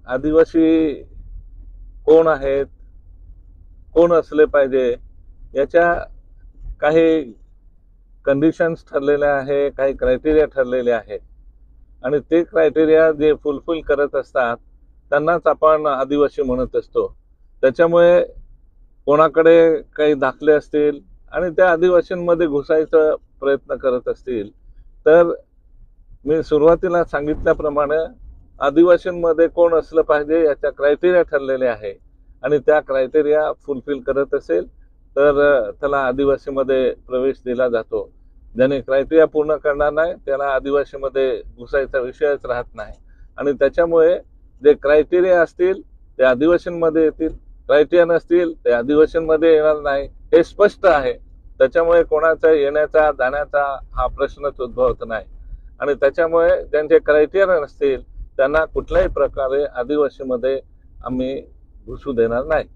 आदिवासी कोण आहेत, कोण असले पाहिजे, याच्या काही कंडिशन्स ठरलेल्या आहे, काही क्रायटेरिया ठरलेले आहे आणि ते क्रायटेरिया जे फुलफिल करत असतात त्यांनाच आपण आदिवासी म्हणत असतो। त्याच्यामुळे कोणाकडे काही दाखले असतील आणि त्या आदिवासींमध्ये घुसायचा प्रयत्न करत असतील तर मी सुरुवातीला सांगितल्याप्रमाणे आदिवासींमध्ये कोण असलं पाहिजे याच्या क्रायटेरिया ठरलेले आहे आणि त्या क्रायटेरिया फुलफिल करत असेल तर त्याला आदिवासीमध्ये प्रवेश दिला जातो। ज्याने क्रायटेरिया पूर्ण करणार नाही त्याला आदिवासीमध्ये घुसायचा विषयच राहत नाही आणि त्याच्यामुळे जे क्रायटेरिया असतील ते आदिवासींमध्ये येतील, क्रायटेरिया नसतील ते आदिवासींमध्ये येणार नाही, हे स्पष्ट आहे। त्याच्यामुळे कोणाचा येण्याचा जाण्याचा हा प्रश्नच उद्भवत नाही आणि त्याच्यामुळे ज्यांचे क्रायटेरिया नसतील त्यांना कुठल्याही प्रकारे आदिवासीमध्ये आम्ही घुसू देणार नाही।